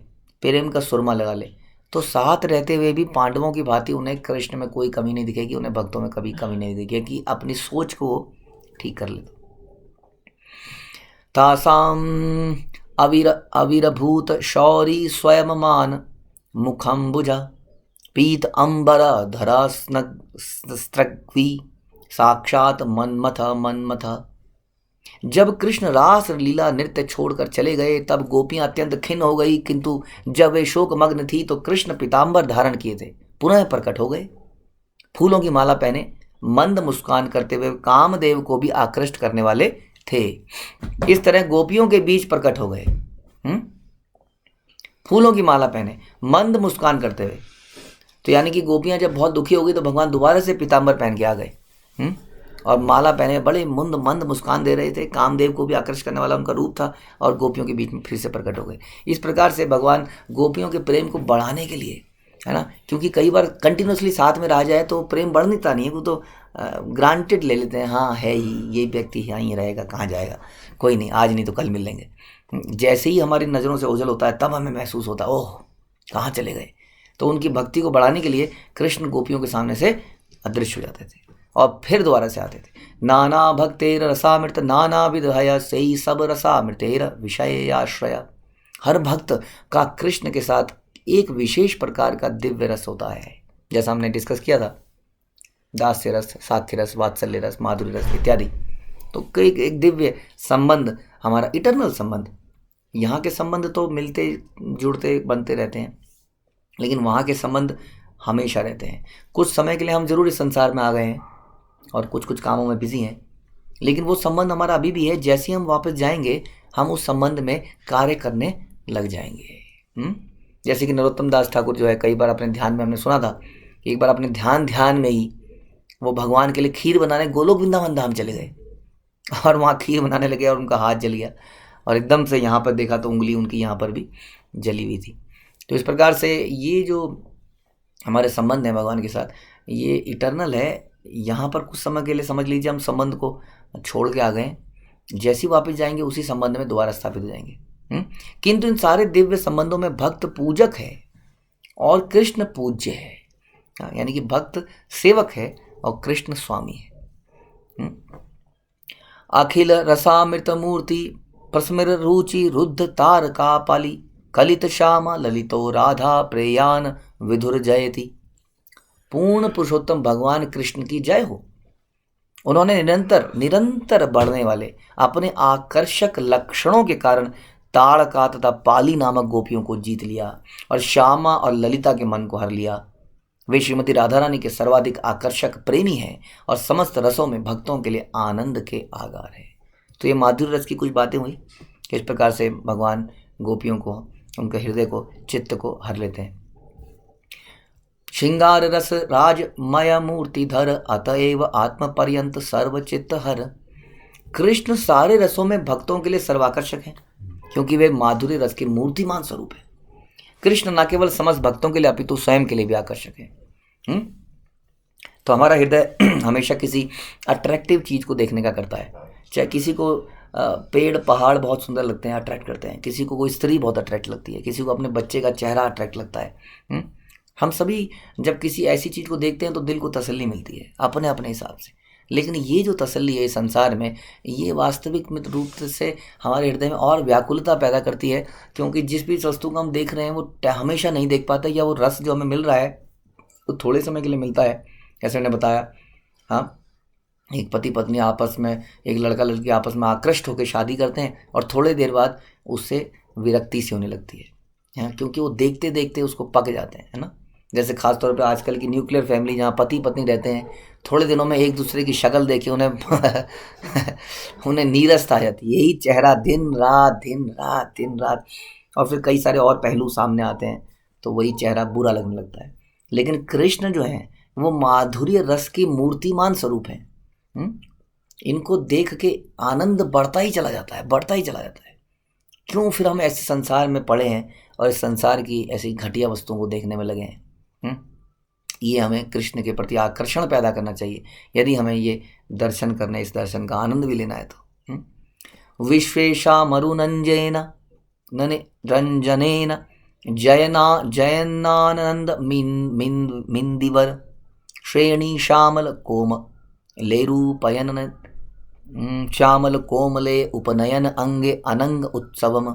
प्रेम का सुरमा लगा ले, तो साथ रहते हुए भी पांडवों की भांति उन्हें कृष्ण में कोई कमी नहीं दिखेगी, उन्हें भक्तों में कभी कमी नहीं दिखेगी। अपनी सोच को ठीक कर ले। तासाम अविरभूत शौरी स्वयं मान मुखम्बुजा पीत अंबर धरा स्त्रग्वी साक्षात मन्मथ। जब कृष्ण रास लीला नृत्य छोड़कर चले गए तब गोपियां अत्यंत खिन्न हो गई, किंतु जब वे शोक मग्न थी तो कृष्ण पीतांबर धारण किए थे पुनः प्रकट हो गए, फूलों की माला पहने मंद मुस्कान करते हुए कामदेव को भी आकृष्ट करने वाले थे। इस तरह गोपियों के बीच प्रकट हो गए, फूलों की माला पहने मंद मुस्कान करते हुए। तो यानी कि गोपियां जब बहुत दुखी हो गई तो भगवान दोबारा से पीतांबर पहन के आ गए, और माला पहने बड़े मंद मुस्कान दे रहे थे। कामदेव को भी आकर्षित करने वाला उनका रूप था, और गोपियों के बीच में फिर से प्रकट हो गए। इस प्रकार से भगवान गोपियों के प्रेम को बढ़ाने के लिए है ना, क्योंकि कई बार कंटिन्यूसली साथ में रह जाए तो प्रेम बढ़ता नहीं है, वो तो ग्रांटेड ले लेते हैं, हाँ है ही, ये व्यक्ति यहाँ ही रहेगा, कहाँ जाएगा, कोई नहीं, आज नहीं तो कल मिल लेंगे। जैसे ही हमारी नज़रों से ओझल होता है तब हमें महसूस होता है ओह कहाँ चले गए। तो उनकी भक्ति को बढ़ाने के लिए कृष्ण गोपियों के सामने से अदृश्य हो जाते थे और फिर दोबारा से आते थे। नाना भक्तेर रसामृत नाना विधय सही सब रसामृतेर विषय आश्रय। हर भक्त का कृष्ण के साथ एक विशेष प्रकार का दिव्य रस होता है, जैसा हमने डिस्कस किया था, दास्य रस, साथ्य रस, वात्सल्य रस, माधुर्य रस इत्यादि। तो एक दिव्य संबंध, हमारा इटर्नल संबंध। यहाँ के संबंध तो मिलते जुड़ते बनते रहते हैं, लेकिन वहाँ के संबंध हमेशा रहते हैं। कुछ समय के लिए हम जरूर इस संसार में आ गए हैं और कुछ कुछ कामों में बिजी हैं, लेकिन वो संबंध हमारा अभी भी है। जैसे ही हम वापस जाएंगे हम उस संबंध में कार्य करने लग जाएंगे। जैसे कि नरोत्तम दास ठाकुर जो है, कई बार अपने ध्यान में हमने सुना था कि एक बार अपने ध्यान में ही वो भगवान के लिए खीर बनाने गोलोक वृंदावन धाम चले गए और वहाँ खीर बनाने लगे और उनका हाथ जल गया और एकदम से यहाँ पर देखा तो उंगली उनकी यहाँ पर भी जली हुई थी। तो इस प्रकार से ये जो हमारे संबंध है भगवान के साथ, ये इटर्नल है। यहाँ पर कुछ समय के लिए समझ लीजिए हम संबंध को छोड़ के आ गए, जैसे ही वापस जाएंगे उसी संबंध में दोबारा स्थापित हो जाएंगे। किंतु इन सारे दिव्य संबंधों में भक्त पूजक है और कृष्ण पूज्य है, यानी कि भक्त सेवक है और कृष्ण स्वामी है। अखिल रसामृत मूर्ति प्रस्मिर रुचि रुद्ध तारका पाली कलित श्याम ललितो राधा प्रेयान विधुर जयति। पूर्ण पुरुषोत्तम भगवान कृष्ण की जय हो। उन्होंने निरंतर बढ़ने वाले अपने आकर्षक लक्षणों के कारण ताड़का तथा पाली नामक गोपियों को जीत लिया और श्यामा और ललिता के मन को हर लिया। वे श्रीमती राधा रानी के सर्वाधिक आकर्षक प्रेमी हैं और समस्त रसों में भक्तों के लिए आनंद के आगार है। तो ये माधुर्य रस की कुछ बातें हुई कि इस प्रकार से भगवान गोपियों को, उनके हृदय को, चित्त को हर लेते हैं। श्रृंगार रस राजमय मूर्तिधर अतएव आत्म पर्यंत सर्वचित्त हर। कृष्ण सारे रसों में भक्तों के लिए सर्वाकर्षक हैं क्योंकि वे माधुर्य रस के मूर्तिमान स्वरूप है। कृष्ण न केवल समस्त भक्तों के लिए अपितु स्वयं के लिए भी आकर्षक है। तो हमारा हृदय हमेशा किसी अट्रैक्टिव चीज को देखने का करता है। चाहे किसी को पेड़ पहाड़ बहुत सुंदर लगते हैं, अट्रैक्ट करते हैं, किसी को कोई स्त्री बहुत अट्रैक्ट लगती है, किसी को अपने बच्चे का चेहरा अट्रैक्ट लगता है। हम सभी जब किसी ऐसी चीज को देखते हैं तो दिल को तसल्ली मिलती है अपने अपने हिसाब से। लेकिन ये जो तसल्ली है संसार में, ये वास्तविक रूप से हमारे हृदय में और व्याकुलता पैदा करती है, क्योंकि जिस भी वस्तु को हम देख रहे हैं वो हमेशा नहीं देख पाते, या वो रस जो हमें मिल रहा है वो थोड़े समय के लिए मिलता है। जैसे मैंने बताया, हाँ, एक पति पत्नी आपस में, एक लड़का लड़की आपस में आकृष्ट होकर शादी करते हैं और थोड़ी देर बाद उससे विरक्ति सी होने लगती है, क्योंकि वो देखते देखते उसको पक जाते हैं, है ना। जैसे खासतौर पे आजकल की न्यूक्लियर फैमिली जहाँ पति पत्नी रहते हैं, थोड़े दिनों में एक दूसरे की शक्ल देख के उन्हें नीरसता आ जाती है। यही चेहरा दिन रात दिन रात दिन रात, और फिर कई सारे और पहलू सामने आते हैं तो वही चेहरा बुरा लगने लगता है। लेकिन कृष्ण जो है वो माधुर्य रस की मूर्तिमान स्वरूप है। इनको देख के आनंद बढ़ता ही चला जाता है, बढ़ता ही चला जाता है। क्यों फिर हम ऐसे संसार में पड़े हैं और इस संसार की ऐसी घटिया वस्तुओं को देखने में लगे हैं। ये हमें कृष्ण के प्रति आकर्षण पैदा करना चाहिए यदि हमें ये दर्शन करने, इस दर्शन का आनंद भी लेना है तो। विश्वेशा मरुनंजन रंजनेन जयनानंद मिंदिवर श्रेणी श्यामल कोम लेरूपयन श्यामल कोमले उपनयन अंगे अनंग उत्सवम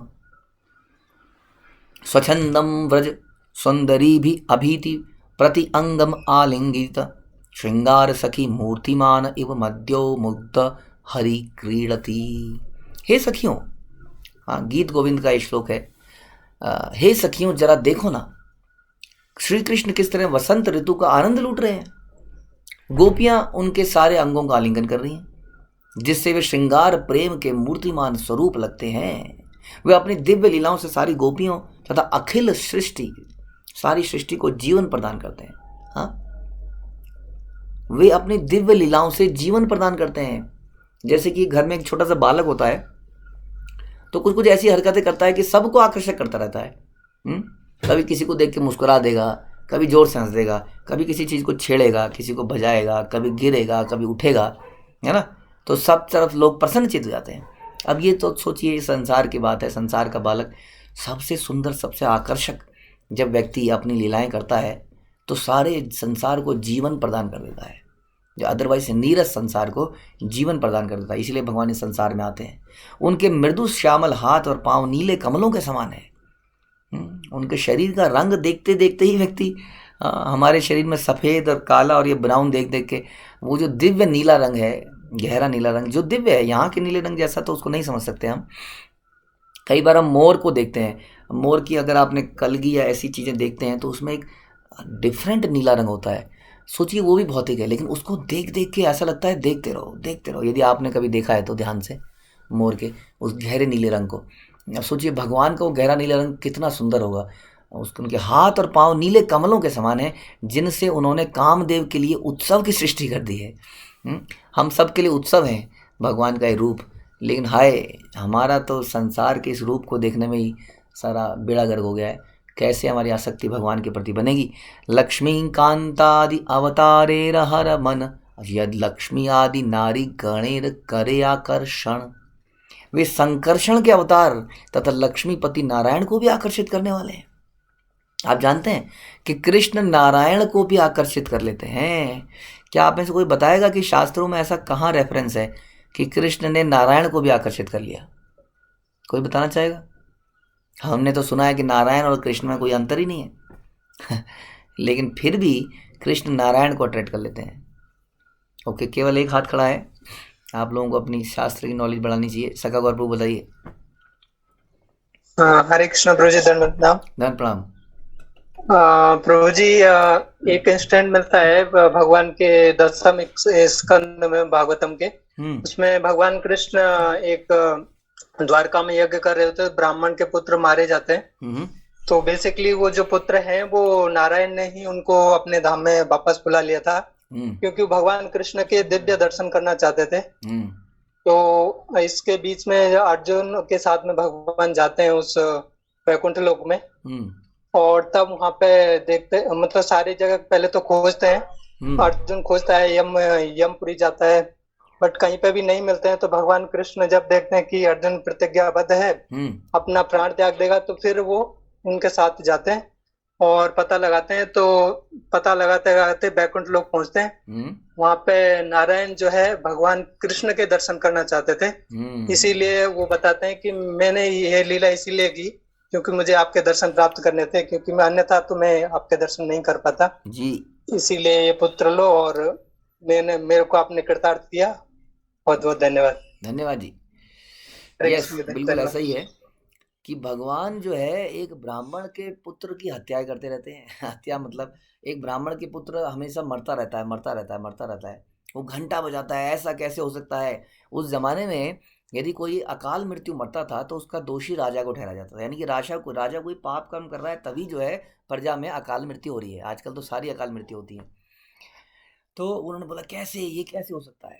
स्वच्छंदम व्रज सुंदरी भी अभीति प्रति अंगम आलिंगित श्रृंगार सखी मूर्तिमान इव मध्यो मुग्ध हरि क्रीडति। हे सखियों, हाँ, गीत गोविंद का ये श्लोक है। हे सखियों, जरा देखो ना, श्री कृष्ण किस तरह वसंत ऋतु का आनंद लूट रहे हैं। गोपियां उनके सारे अंगों का आलिंगन कर रही हैं, जिससे वे श्रृंगार प्रेम के मूर्तिमान स्वरूप लगते हैं। वे अपनी दिव्य लीलाओं से सारी गोपियों तथा अखिल सृष्टि, सारी सृष्टि को जीवन प्रदान करते हैं। हाँ, वे अपनी दिव्य लीलाओं से जीवन प्रदान करते हैं। जैसे कि घर में एक छोटा सा बालक होता है तो कुछ कुछ ऐसी हरकतें करता है कि सबको आकर्षक करता रहता है। कभी किसी को देख के मुस्कुरा देगा, कभी जोर से हंस देगा, कभी किसी चीज़ को छेड़ेगा, किसी को बजाएगा, कभी गिरेगा, कभी उठेगा, है ना। तो सब तरफ लोग प्रसन्नचित्त हो जाते हैं। अब ये तो सोचिए, संसार की बात है, संसार का बालक सबसे सुंदर, सबसे आकर्षक जब व्यक्ति अपनी लीलाएं करता है तो सारे संसार को जीवन प्रदान कर देता है, जो अदरवाइज नीरस संसार को जीवन प्रदान कर देता है। इसलिए भगवान इस संसार में आते हैं। उनके मृदु श्यामल हाथ और पांव नीले कमलों के समान है। उनके शरीर का रंग देखते देखते ही व्यक्ति, हमारे शरीर में सफ़ेद और काला और ये ब्राउन देख देख के वो जो दिव्य नीला रंग है, गहरा नीला रंग जो दिव्य है, यहाँ के नीले रंग जैसा तो उसको नहीं समझ सकते हम। कई बार हम मोर को देखते हैं, मोर की अगर आपने कलगी या ऐसी चीज़ें देखते हैं तो उसमें एक डिफरेंट नीला रंग होता है। सोचिए वो भी भौतिक है, लेकिन उसको देख देख के ऐसा लगता है देखते रहो देखते रहो। यदि आपने कभी देखा है तो ध्यान से मोर के उस गहरे नीले रंग को। अब सोचिए भगवान का वो गहरा नीला रंग कितना सुंदर होगा। उसके उनके हाथ और पांव नीले कमलों के समान हैं, जिनसे उन्होंने कामदेव के लिए उत्सव की सृष्टि कर दी है। हम सब के लिए उत्सव हैं भगवान का ये रूप, लेकिन हाय हमारा तो संसार के इस रूप को देखने में ही सारा बेड़ा गर्क हो गया है। कैसे हमारी आसक्ति भगवान के प्रति बनेगी। लक्ष्मी कांतादि अवतारेर हर मन, यद लक्ष्मी आदि नारी गणेर करे आकर्षण। वे संकर्षण के अवतार तथा लक्ष्मीपति नारायण को भी आकर्षित करने वाले हैं। आप जानते हैं कि कृष्ण नारायण को भी आकर्षित कर लेते हैं। क्या आप में से कोई बताएगा कि शास्त्रों में ऐसा कहाँ रेफरेंस है कि कृष्ण ने नारायण को भी आकर्षित कर लिया? कोई बताना चाहेगा? हमने तो सुना है कि नारायण और कृष्ण में कोई अंतर ही नहीं है लेकिन फिर भी कृष्ण नारायण को अट्रैक्ट कर लेते हैं। ओके, केवल एक हाथ खड़ा है। आप लोगों को अपनी शास्त्र की नॉलेज बढ़ानी चाहिए। सका गौर प्रभु बताइए।
हरे कृष्ण प्रभु जी, दंडवत प्रणाम।
धन प्रणाम।
प्रभु जी, एक इंस्टेंट मिलता है भगवान के 10वें स्कंद में भागवतम के। उसमें भगवान कृष्ण एक द्वारका में यज्ञ कर रहे होते हैं, ब्राह्मण के पुत्र मारे जाते हैं। तो बेसिकली वो जो पुत्र हैं वो नारायण ने ही उनको अपने धाम में वापस बुला लिया था, क्योंकि भगवान कृष्ण के दिव्य दर्शन करना चाहते थे। तो इसके बीच में अर्जुन के साथ में भगवान जाते हैं उस वैकुंठ लोक में, और तब वहां पे देखते, मतलब सारी जगह पहले तो खोजते हैं। अर्जुन खोजता है, यमपुरी जाता है, बट कहीं पे भी नहीं मिलते हैं। तो भगवान कृष्ण जब देखते हैं कि अर्जुन प्रतिज्ञाबद्ध है, अपना प्राण त्याग देगा, तो फिर वो उनके साथ जाते हैं और पता लगाते हैं। तो पता लगाते लगाते बैकुंठ लोग पहुंचते हैं। वहां पे नारायण जो है भगवान कृष्ण के दर्शन करना चाहते थे, इसीलिए वो बताते हैं कि मैंने ये लीला इसीलिए की क्योंकि मुझे आपके दर्शन प्राप्त करने थे, क्योंकि मैं अन्यथा तो मैं आपके दर्शन नहीं कर पाता
जी।
इसीलिए ये पुत्र लो, और मेरे को आपने कृतार्थ किया। बहुत बहुत धन्यवाद।
धन्यवाद जी। यस, बिल्कुल ऐसा ही है कि भगवान जो है एक ब्राह्मण के पुत्र की हत्या करते रहते हैं। हत्या मतलब एक ब्राह्मण के पुत्र हमेशा मरता रहता है, मरता रहता है, मरता रहता है। वो घंटा बजाता है, ऐसा कैसे हो सकता है। उस जमाने में यदि कोई अकाल मृत्यु मरता था तो उसका दोषी राजा को ठहरा जाता था, यानी कि राजा कोई पाप कर्म कर रहा है तभी जो है प्रजा में अकाल मृत्यु हो रही है। आजकल तो सारी अकाल मृत्यु होती है। तो उन्होंने बोला कैसे, ये कैसे हो सकता है।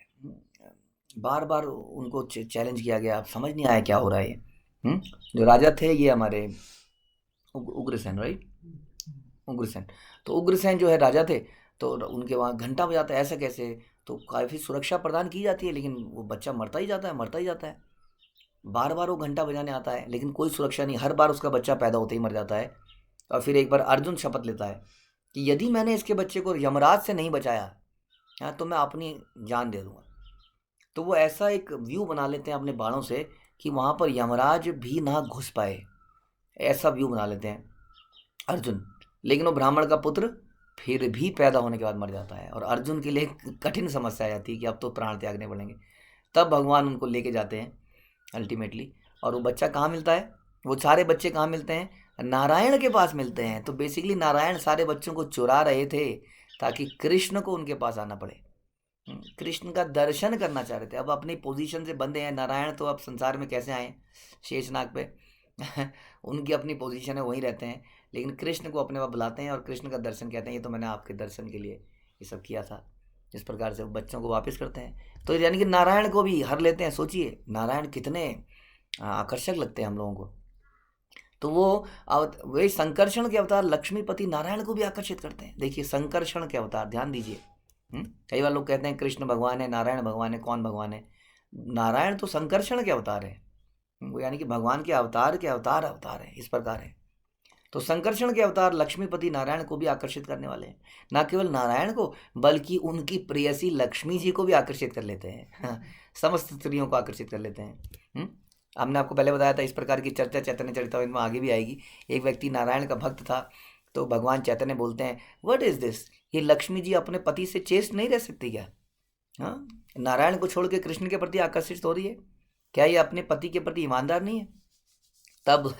बार बार उनको चैलेंज किया गया, अब समझ नहीं आया क्या हो रहा है ये। जो राजा थे ये हमारे उग्रसेन, राइट, उग्रसेन। तो उग्रसेन जो है राजा थे, तो उनके वहाँ घंटा बजाता है, ऐसा कैसे। तो काफ़ी सुरक्षा प्रदान की जाती है, लेकिन वो बच्चा मरता ही जाता है, मरता ही जाता है। बार बार वो घंटा बजाने आता है लेकिन कोई सुरक्षा नहीं, हर बार उसका बच्चा पैदा होते ही मर जाता है। और फिर एक बार अर्जुन शपथ लेता है कि यदि मैंने इसके बच्चे को यमराज से नहीं बचाया तो मैं अपनी जान दे दूंगा। तो वो ऐसा एक व्यू बना लेते हैं अपने बाणों से कि वहाँ पर यमराज भी ना घुस पाए, ऐसा व्यू बना लेते हैं अर्जुन। लेकिन वो ब्राह्मण का पुत्र फिर भी पैदा होने के बाद मर जाता है, और अर्जुन के लिए कठिन समस्या आ जाती है कि अब तो प्राण त्यागने पड़ेंगे। तब भगवान उनको लेके जाते हैं अल्टीमेटली, और वो बच्चा कहाँ मिलता है, वो सारे बच्चे कहाँ मिलते हैं, नारायण के पास मिलते हैं। तो बेसिकली नारायण सारे बच्चों को चुरा रहे थे ताकि कृष्ण को उनके पास आना पड़े, कृष्ण का दर्शन करना चाह रहे थे। अब अपनी पोजीशन से बंधे हैं नारायण, तो अब संसार में कैसे आए शेषनाग पे उनकी अपनी पोजीशन है, वहीं रहते हैं, लेकिन कृष्ण को अपने वहाँ बुलाते हैं और कृष्ण का दर्शन कहते हैं ये तो मैंने आपके दर्शन के लिए ये सब किया था। इस प्रकार से वो बच्चों को वापस करते हैं। तो यानी कि नारायण को भी हर लेते हैं। सोचिए नारायण कितने आकर्षक लगते हैं हम लोगों को। तो वो वही संकर्षण के अवतार लक्ष्मीपति नारायण को भी आकर्षित करते हैं। देखिए संकर्षण के अवतार, ध्यान दीजिए। कई बार लोग कहते हैं कृष्ण भगवान है, नारायण भगवान है, कौन भगवान है? नारायण तो संकर्षण के अवतार है, वो यानी कि भगवान के अवतार है, इस प्रकार है। तो संकर्षण के अवतार लक्ष्मीपति नारायण को भी आकर्षित करने वाले हैं। ना केवल नारायण को बल्कि उनकी प्रेयसी लक्ष्मी जी को भी आकर्षित कर लेते हैं। समस्त स्त्रियों को आकर्षित कर लेते हैं। हमने आपको पहले बताया था, इस प्रकार की चर्चा चैतन्य चरितामृत में आगे भी आएगी। एक व्यक्ति नारायण का भक्त था, तो भगवान चैतन्य बोलते हैं, व्हाट इज दिस, ये लक्ष्मी जी अपने पति से चेष्ट नहीं रह सकती क्या? हाँ, नारायण को छोड़ के कृष्ण के प्रति आकर्षित हो रही है क्या? ये अपने पति के प्रति ईमानदार नहीं है? तब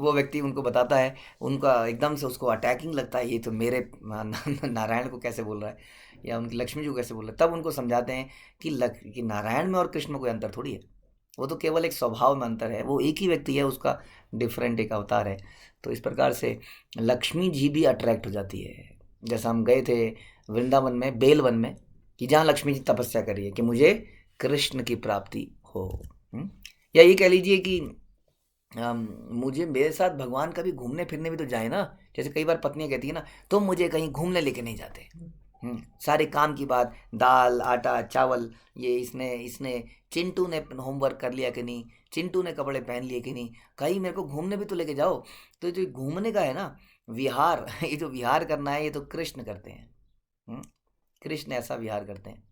वो व्यक्ति उनको बताता है, उनका एकदम से उसको अटैकिंग लगता है, ये तो मेरे नारायण को कैसे बोल रहा है, या उनकी लक्ष्मी जी को कैसे बोल रहा है। तब उनको समझाते हैं कि नारायण में और कृष्ण में कोई अंतर थोड़ी है, वो तो केवल एक स्वभाव में अंतर है, वो एक ही व्यक्ति है, उसका डिफरेंट एक अवतार है। तो इस प्रकार से लक्ष्मी जी भी अट्रैक्ट हो जाती है। जैसा हम गए थे वृंदावन में, बेलवन में, कि जहाँ लक्ष्मी जी तपस्या करी है कि मुझे कृष्ण की प्राप्ति हो। या ये कह लीजिए कि मुझे मेरे साथ भगवान कभी घूमने फिरने भी तो जाए ना। जैसे कई बार पत्नियां कहती है ना, तुम मुझे कहीं घूमने लेके नहीं जाते। सारे काम की बात, दाल आटा चावल, ये इसने चिंटू ने होमवर्क कर लिया कि नहीं, चिंटू ने कपड़े पहन लिए कि नहीं, कहीं मेरे को घूमने भी तो लेके जाओ। तो जो घूमने का है ना विहार, ये जो विहार करना है, ये तो कृष्ण करते हैं। कृष्ण ऐसा विहार करते हैं।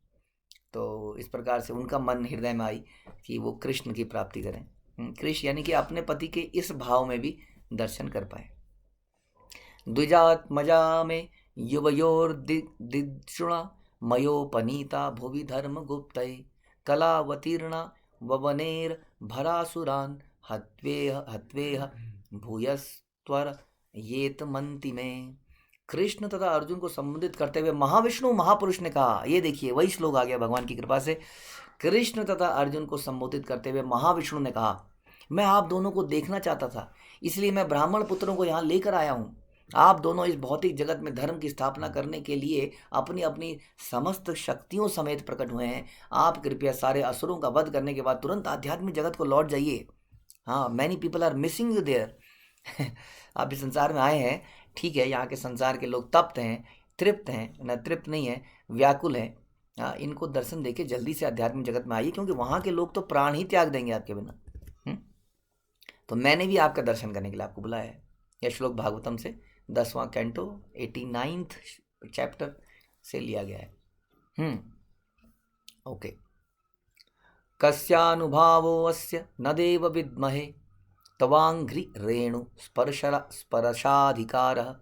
तो इस प्रकार से उनका मन हृदय में आई कि वो कृष्ण की प्राप्ति करें। कृष्ण यानी कि अपने पति के इस भाव में भी दर्शन कर पाए। द्विजात्मजा में युवयोर्दिक्षुणा मयोपनीता भुवि धर्म गुप्तये कलावतीर्णा ववनेर भरासुरान हत्वेह भूयस्त्वर येत मंति में। कृष्ण तथा अर्जुन को संबोधित करते हुए महाविष्णु महापुरुष ने कहा, ये देखिए वही श्लोक आ गया भगवान की कृपा से। कृष्ण तथा अर्जुन को संबोधित करते हुए महाविष्णु ने कहा, मैं आप दोनों को देखना चाहता था, इसलिए मैं ब्राह्मण पुत्रों को यहाँ लेकर आया हूँ। आप दोनों इस भौतिक जगत में धर्म की स्थापना करने के लिए अपनी अपनी समस्त शक्तियों समेत प्रकट हुए हैं। आप कृपया सारे असुरों का वध करने के बाद तुरंत आध्यात्मिक जगत को लौट जाइए। हाँ, many people are missing you there. आप इस संसार में आए हैं, ठीक है, यहाँ के संसार के लोग तप्त हैं, तृप्त हैं, न तृप्त नहीं है, व्याकुल हैं। हाँ, इनको दर्शन देके जल्दी से आध्यात्मिक जगत में आइए, क्योंकि वहाँ के लोग तो प्राण ही त्याग देंगे आपके बिना। तो मैंने भी आपका दर्शन करने के लिए आपको बुलाया है। यह श्लोक भागवतम से 10वां कैंटो 89th चैप्टर से लिया गया है। ओके। कस्यानुभावो अस्य न देव विद्महे तवांघ्रि रेणु स्पर्शाधिकारः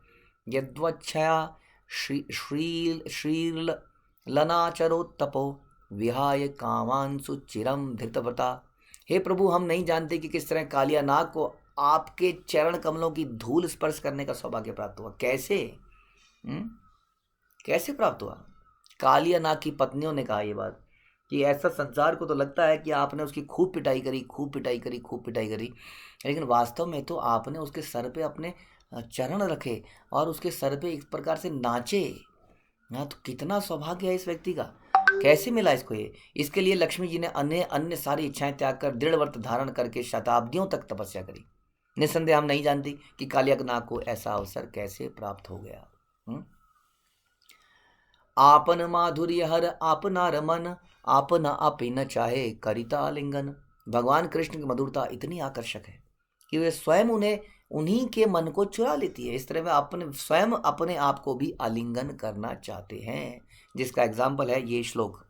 यद्वच्छया श्रीलनाचरोत्तपो विहाय कामांसु चिरम धृतव्रता। हे प्रभु, हम नहीं जानते कि किस तरह कालिया नाग को आपके चरण कमलों की धूल स्पर्श करने का सौभाग्य प्राप्त हुआ। कैसे प्राप्त हुआ? कालिया नाग की पत्नियों ने कहा ये बात कि ऐसा संसार को तो लगता है कि आपने उसकी खूब पिटाई करी, लेकिन वास्तव में तो आपने उसके सर पे अपने चरण रखे और उसके सर पे इस प्रकार से नाचे। हाँ, तो कितना सौभाग्य है इस व्यक्ति का, कैसे मिला इसको ये? इसके लिए लक्ष्मी जी ने अन्य सारी इच्छाएं त्याग कर दृढ़ व्रत धारण करके शताब्दियों तक तपस्या करी। निस्संदेह हम नहीं जानती कि कालिया नाग को ऐसा अवसर कैसे प्राप्त हो गया। आपन माधुर्य हर आपना रमन आपना अपि न चाहे करिता लिंगन। भगवान कृष्ण की मधुरता इतनी आकर्षक है कि वे स्वयं उन्हीं के मन को चुरा लेती है। इस तरह वे स्वयं अपने आप को भी आलिंगन करना चाहते हैं, जिसका एग्जाम्पल है ये श्लोक।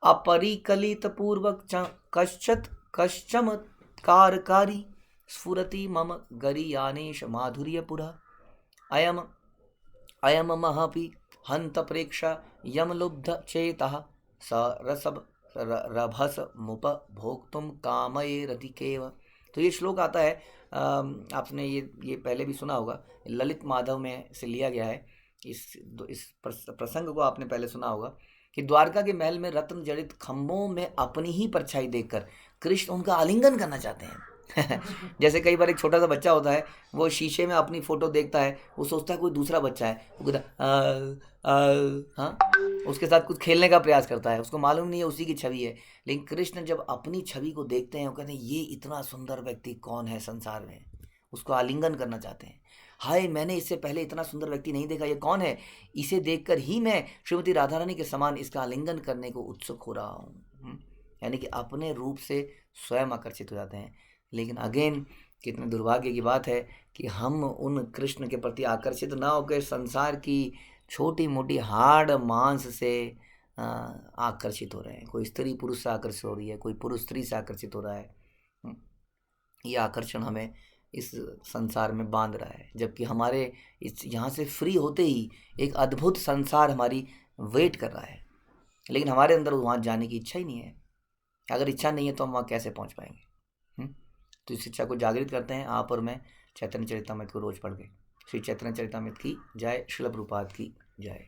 अपरिकलित पूर्वक कश्चमत्कारकारी स्फुरति मम गरीयानेश माधुर्यपुरा अयम महपि हंत प्रेक्षा यमलुब्ध चेतः स रसभ रभस मुप भोक्तुम कामयेरधिकेव। तो ये श्लोक आता है, आपने ये पहले भी सुना होगा, ललित माधव में से लिया गया है। इस प्रसंग को आपने पहले सुना होगा कि द्वारका के महल में रत्न जड़ित खंभों में अपनी ही परछाई देखकर कृष्ण उनका आलिंगन करना चाहते हैं। जैसे कई बार एक छोटा सा बच्चा होता है, वो शीशे में अपनी फोटो देखता है, वो सोचता है कोई दूसरा बच्चा है, वो कहता हाँ, उसके साथ कुछ खेलने का प्रयास करता है, उसको मालूम नहीं है उसी की छवि है। लेकिन कृष्ण जब अपनी छवि को देखते हैं, वो कहते हैं ये इतना सुंदर व्यक्ति कौन है संसार में, उसको आलिंगन करना चाहते हैं। हाय, मैंने इससे पहले इतना सुंदर व्यक्ति नहीं देखा, ये कौन है, इसे देखकर ही मैं श्रीमती राधा रानी के समान इसका आलिंगन करने को उत्सुक हो रहा हूँ। यानी कि अपने रूप से स्वयं आकर्षित हो जाते हैं। लेकिन अगेन कितने दुर्भाग्य की बात है कि हम उन कृष्ण के प्रति आकर्षित ना होकर संसार की छोटी मोटी हाड़ मांस से आकर्षित हो रहे हैं। कोई स्त्री पुरुष से आकर्षित हो रही है, कोई पुरुष स्त्री से आकर्षित हो रहा है। ये आकर्षण हमें इस संसार में बांध रहा है, जबकि हमारे इस यहाँ से फ्री होते ही एक अद्भुत संसार हमारी वेट कर रहा है। लेकिन हमारे अंदर वहाँ जाने की इच्छा ही नहीं है। अगर इच्छा नहीं है तो हम वहाँ कैसे पहुँच पाएंगे? तो इस इच्छा को जागृत करते हैं आप और मैं चैतन्य चरितामृत को रोज पढ़ के। श्री चैतन्य चरितामृत की जय, श्रील प्रभुपाद की जय।